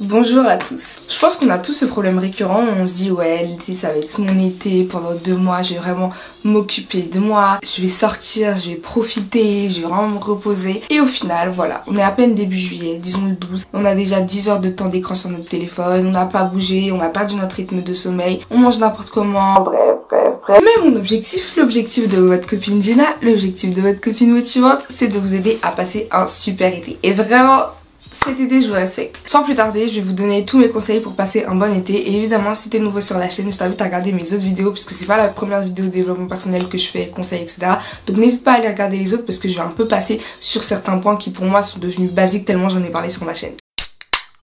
Bonjour à tous. Je pense qu'on a tous ce problème récurrent où on se dit ouais, l'été ça va être mon été, pendant 2 mois je vais vraiment m'occuper de moi, je vais sortir, je vais profiter, je vais vraiment me reposer. Et au final voilà, on est à peine début juillet, disons le 12, on a déjà 10 heures de temps d'écran sur notre téléphone, on n'a pas bougé, on n'a pas perdu notre rythme de sommeil, on mange n'importe comment, bref. Mais mon objectif, l'objectif de votre copine Gina, l'objectif de votre copine motivante, c'est de vous aider à passer un super été. Et vraiment, cet été je vous respecte. Sans plus tarder, je vais vous donner tous mes conseils pour passer un bon été. Et évidemment, si t'es nouveau sur la chaîne, je t'invite à regarder mes autres vidéos puisque c'est pas la première vidéo de développement personnel que je fais, conseils, etc. Donc n'hésite pas à aller regarder les autres parce que je vais un peu passer sur certains points qui pour moi sont devenus basiques tellement j'en ai parlé sur ma chaîne.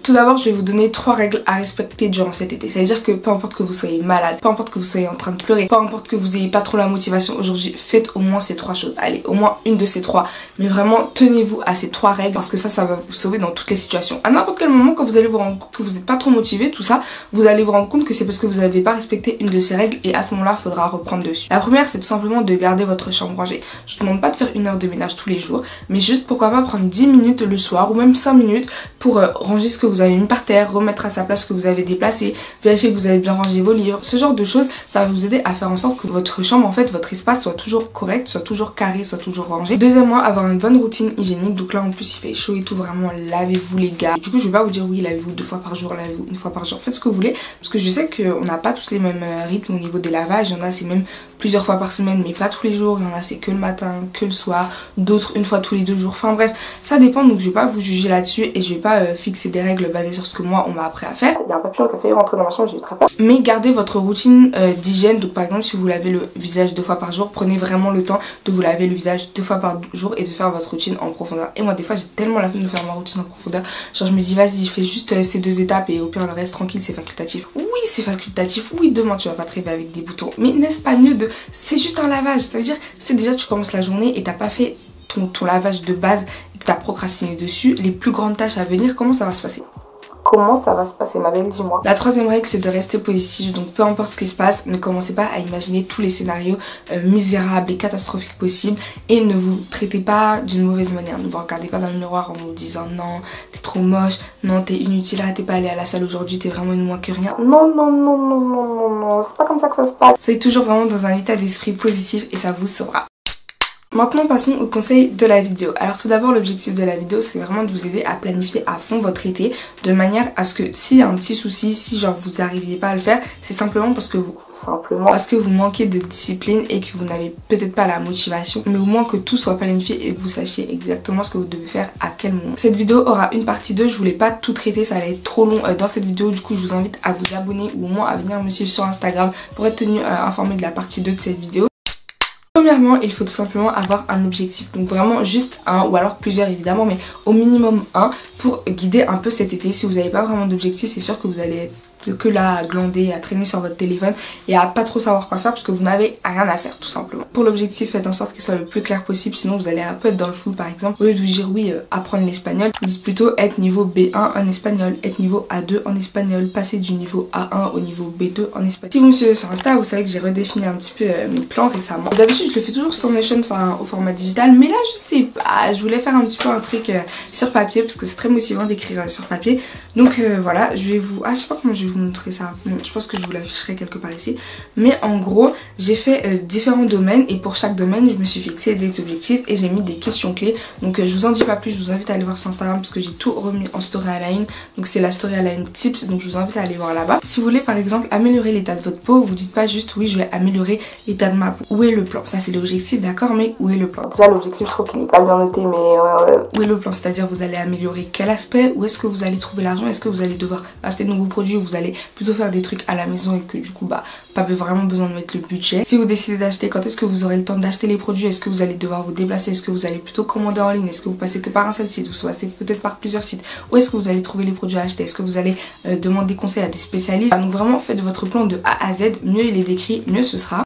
Tout d'abord, je vais vous donner 3 règles à respecter durant cet été. C'est-à-dire que peu importe que vous soyez malade, peu importe que vous soyez en train de pleurer, peu importe que vous ayez pas trop la motivation aujourd'hui, faites au moins ces 3 choses. Allez, au moins une de ces 3. Mais vraiment, tenez-vous à ces 3 règles parce que ça va vous sauver dans toutes les situations. À n'importe quel moment, quand vous allez vous rendre compte que vous n'êtes pas trop motivé, tout ça, vous allez vous rendre compte que c'est parce que vous n'avez pas respecté une de ces règles et à ce moment-là, il faudra reprendre dessus. La première, c'est tout simplement de garder votre chambre rangée. Je ne vous demande pas de faire 1 heure de ménage tous les jours, mais juste pourquoi pas prendre 10 minutes le soir ou même 5 minutes pour ranger ce que vous avez mis par terre, remettre à sa place ce que vous avez déplacé, vérifier que vous avez bien rangé vos livres, ce genre de choses, ça va vous aider à faire en sorte que votre chambre, en fait, votre espace soit toujours correct, soit toujours carré, soit toujours rangé. Deuxièmement, avoir une bonne routine hygiénique. Donc là, en plus, il fait chaud et tout, vraiment, lavez-vous les gars. Du coup, je vais pas vous dire oui, lavez-vous 2 fois par jour, lavez-vous 1 fois par jour. Faites ce que vous voulez, parce que je sais qu'on n'a pas tous les mêmes rythmes au niveau des lavages. Il y en a, c'est même plusieurs fois par semaine, mais pas tous les jours. Il y en a, c'est que le matin, que le soir. D'autres, 1 fois tous les 2 jours. Enfin bref, ça dépend. Donc je vais pas vous juger là-dessus et je vais pas fixer des règles basées sur ce que moi on m'a appris à faire. Il y a un papillon qui a failli rentrer dans ma chambre, j'ai eu très peur. Mais gardez votre routine d'hygiène. Donc par exemple, si vous lavez le visage 2 fois par jour, prenez vraiment le temps de vous laver le visage 2 fois par jour et de faire votre routine en profondeur. Et moi, des fois, j'ai tellement la flemme de faire ma routine en profondeur. Genre, je me dis, vas-y, fais juste ces 2 étapes et au pire, le reste tranquille, c'est facultatif. Oui, c'est facultatif. Oui, demain, tu vas pas te réveiller avec des boutons. Mais n'est-ce pas mieux de. C'est juste un lavage. Ça veut dire, c'est déjà, tu commences la journée et t'as pas fait ton lavage de base et que t'as procrastiné dessus. Les plus grandes tâches à venir, comment ça va se passer? Comment ça va se passer, ma belle, dis-moi. La 3e règle, c'est de rester positif. Donc peu importe ce qui se passe, ne commencez pas à imaginer tous les scénarios misérables et catastrophiques possibles et ne vous traitez pas d'une mauvaise manière. Ne vous regardez pas dans le miroir en vous disant non, t'es trop moche, non, t'es inutile, t'es pas allé à la salle aujourd'hui, t'es vraiment une moins que rien. Non, c'est pas comme ça que ça se passe. Soyez toujours vraiment dans un état d'esprit positif et ça vous sauvera. Maintenant passons au conseil de la vidéo. Alors tout d'abord, l'objectif de la vidéo, c'est vraiment de vous aider à planifier à fond votre été de manière à ce que s'il y a un petit souci, si genre vous n'arriviez pas à le faire, c'est simplement parce que vous manquez de discipline et que vous n'avez peut-être pas la motivation, mais au moins que tout soit planifié et que vous sachiez exactement ce que vous devez faire à quel moment. Cette vidéo aura une partie 2, je voulais pas tout traiter, ça allait être trop long dans cette vidéo. Du coup, je vous invite à vous abonner ou au moins à venir me suivre sur Instagram pour être tenu informé de la partie 2 de cette vidéo. Premièrement, il faut tout simplement avoir un objectif, donc vraiment juste un ou alors plusieurs évidemment, mais au minimum un pour guider un peu cet été. Si vous n'avez pas vraiment d'objectif, c'est sûr que vous allez que là à glander, à traîner sur votre téléphone et à pas trop savoir quoi faire parce que vous n'avez rien à faire tout simplement. Pour l'objectif, faites en sorte qu'il soit le plus clair possible, sinon vous allez un peu être dans le flou. Par exemple, au lieu de vous dire oui, apprendre l'espagnol, dites plutôt être niveau B1 en espagnol, être niveau A2 en espagnol, passer du niveau A1 au niveau B2 en espagnol. Si vous me suivez sur Insta, vous savez que j'ai redéfini un petit peu mes plans récemment. D'habitude je le fais toujours sur Notion, enfin au format digital, mais là je sais pas, je voulais faire un petit peu un truc sur papier parce que c'est très motivant d'écrire sur papier. Donc voilà, je vais vous... je sais pas comment je vais vous montrer ça. Bon, je pense que je vous l'afficherai quelque part ici. Mais en gros, j'ai fait différents domaines et pour chaque domaine, je me suis fixé des objectifs et j'ai mis des questions clés. Donc je vous en dis pas plus, je vous invite à aller voir sur Instagram parce que j'ai tout remis en story à la une. Donc c'est la story à la une tips, donc je vous invite à aller voir là-bas. Si vous voulez par exemple améliorer l'état de votre peau, vous dites pas juste oui, je vais améliorer l'état de ma peau. Où est le plan? Ça c'est l'objectif, d'accord, mais où est le plan? Déjà l'objectif, je trouve qu'il n'est pas bien noté, mais où est le plan? C'est-à-dire vous allez améliorer quel aspect? Où est-ce que vous allez trouver l'argent? Est-ce que vous allez devoir acheter de nouveaux produits ou vous allez plutôt faire des trucs à la maison et que du coup bah pas vraiment besoin de mettre le budget? Si vous décidez d'acheter, quand est-ce que vous aurez le temps d'acheter les produits? Est-ce que vous allez devoir vous déplacer? Est-ce que vous allez plutôt commander en ligne? Est-ce que vous passez que par un seul site? Vous passez peut-être par plusieurs sites? Où est-ce que vous allez trouver les produits à acheter? Est-ce que vous allez demander conseil à des spécialistes? Donc vraiment faites votre plan de A à Z, mieux il est décrit, mieux ce sera.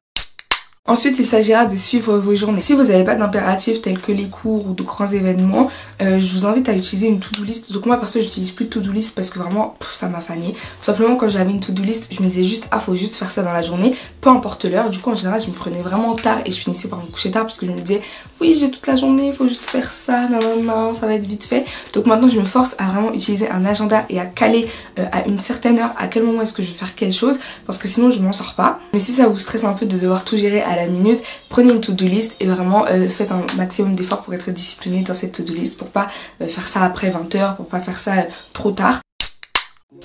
Ensuite, il s'agira de suivre vos journées. Si vous n'avez pas d'impératifs tels que les cours ou de grands événements, je vous invite à utiliser une to-do list. Donc moi perso, j'utilise plus de to-do list parce que vraiment ça m'a fané. Tout simplement, quand j'avais une to-do list, je me disais juste faut juste faire ça dans la journée, peu importe l'heure. Du coup en général je me prenais vraiment tard et je finissais par me coucher tard parce que je me disais oui j'ai toute la journée, il faut juste faire ça, non, ça va être vite fait. Donc maintenant je me force à vraiment utiliser un agenda et à caler à une certaine heure à quel moment est-ce que je vais faire quelle chose, parce que sinon je m'en sors pas. Mais si ça vous stresse un peu de devoir tout gérer à la minute, prenez une to-do list et vraiment faites un maximum d'efforts pour être discipliné dans cette to-do list, pour pas faire ça après 20 h, pour pas faire ça trop tard.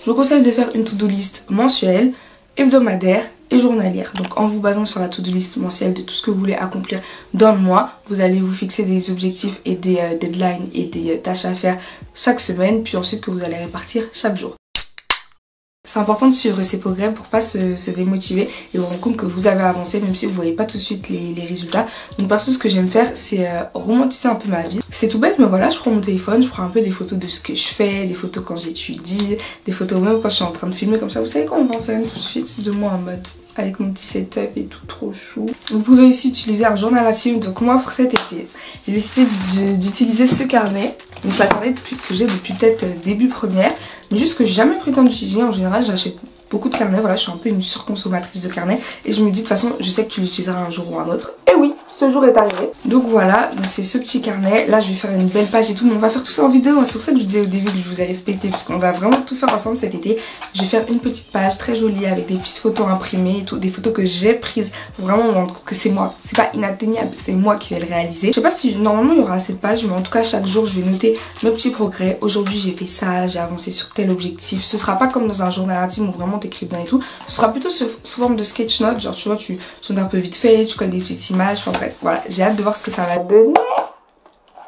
Je vous conseille de faire une to-do list mensuelle, hebdomadaire et journalière. Donc en vous basant sur la to-do list mensuelle de tout ce que vous voulez accomplir dans le mois, vous allez vous fixer des objectifs et des deadlines et des tâches à faire chaque semaine, puis ensuite que vous allez répartir chaque jour. C'est important de suivre ses progrès pour pas se démotiver et vous rendre compte que vous avez avancé même si vous voyez pas tout de suite les résultats. Donc perso ce que j'aime faire c'est romantiser un peu ma vie. C'est tout bête mais voilà, je prends mon téléphone, je prends un peu des photos de ce que je fais, des photos quand j'étudie, des photos même quand je suis en train de filmer comme ça. Vous savez quoi, on va en faire une tout de suite de moi en mode avec mon petit setup et tout trop chou. Vous pouvez aussi utiliser un journal intime. Donc moi pour cet été, j'ai décidé d'utiliser ce carnet. Donc c'est un carnet que j'ai depuis peut-être début première. Mais juste que j'ai jamais pris le temps d'utiliser. En général j'achète beaucoup de carnets. Voilà, je suis un peu une surconsommatrice de carnets. Et je me dis de toute façon je sais que tu l'utiliseras un jour ou un autre. Et oui, ce jour est arrivé. Donc voilà, donc c'est ce petit carnet. Là je vais faire une belle page et tout. Mais on va faire tout ça en vidéo. C'est pour ça que je vous disais au début que je vous ai respecté. Parce qu'on va vraiment tout faire ensemble cet été. Je vais faire une petite page très jolie avec des petites photos imprimées et tout. Des photos que j'ai prises pour vraiment me rendre compte que c'est moi. C'est pas inatteignable, c'est moi qui vais le réaliser. Je sais pas si normalement il y aura cette page. Mais en tout cas chaque jour je vais noter mes petits progrès. Aujourd'hui j'ai fait ça, j'ai avancé sur tel objectif. Ce sera pas comme dans un journal intime où vraiment t'écris bien et tout. Ce sera plutôt sous forme de sketch note. Genre tu vois, tu notes un peu vite fait, tu colles des petites images. Enfin bref, voilà. J'ai hâte de voir ce que ça va donner.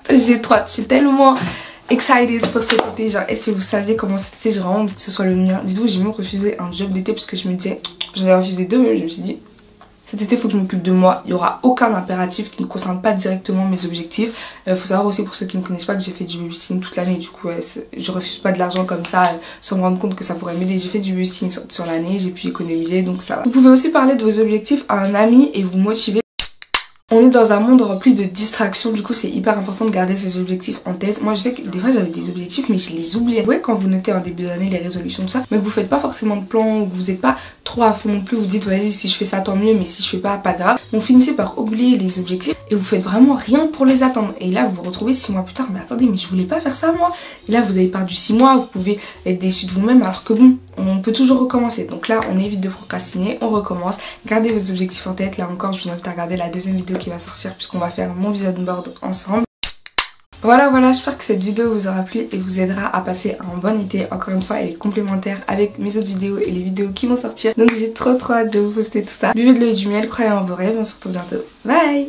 J'ai trop hâte, je suis tellement excited pour cet été. Genre, et si vous saviez comment cet été, j'ai vraiment envie que ce soit le mien. Dites-vous, j'ai même refusé un job d'été parce que je me disais, j'en ai refusé deux, mais je me suis dit, cet été, il faut que je m'occupe de moi. Il n'y aura aucun impératif qui ne concerne pas directement mes objectifs. Faut savoir aussi pour ceux qui ne me connaissent pas que j'ai fait du babysitting toute l'année. Du coup, je refuse pas de l'argent comme ça sans me rendre compte que ça pourrait m'aider. J'ai fait du babysitting sur l'année, j'ai pu économiser, donc ça va. Vous pouvez aussi parler de vos objectifs à un ami et vous motiver. On est dans un monde rempli de distractions, du coup c'est hyper important de garder ses objectifs en tête. Moi je sais que des fois j'avais des objectifs mais je les oubliais. Vous voyez quand vous notez en début d'année les résolutions de ça, mais que vous faites pas forcément de plan, ou que vous n'êtes pas trop à fond non plus, vous dites vas-y si je fais ça tant mieux, mais si je fais pas grave. Vous finissez par oublier les objectifs et vous faites vraiment rien pour les atteindre. Et là vous vous retrouvez 6 mois plus tard, mais attendez mais je voulais pas faire ça moi. Et là vous avez perdu 6 mois, vous pouvez être déçu de vous-même alors que bon, on peut toujours recommencer. Donc là on évite de procrastiner, on recommence. Gardez vos objectifs en tête. Là encore je vous invite à regarder la deuxième vidéo qui va sortir puisqu'on va faire mon vision board ensemble. Voilà, j'espère que cette vidéo vous aura plu et vous aidera à passer un bon été. Encore une fois, elle est complémentaire avec mes autres vidéos et les vidéos qui vont sortir. Donc j'ai trop hâte de vous poster tout ça. Buvez de l'eau et du miel, croyez en vos rêves, on se retrouve bientôt. Bye!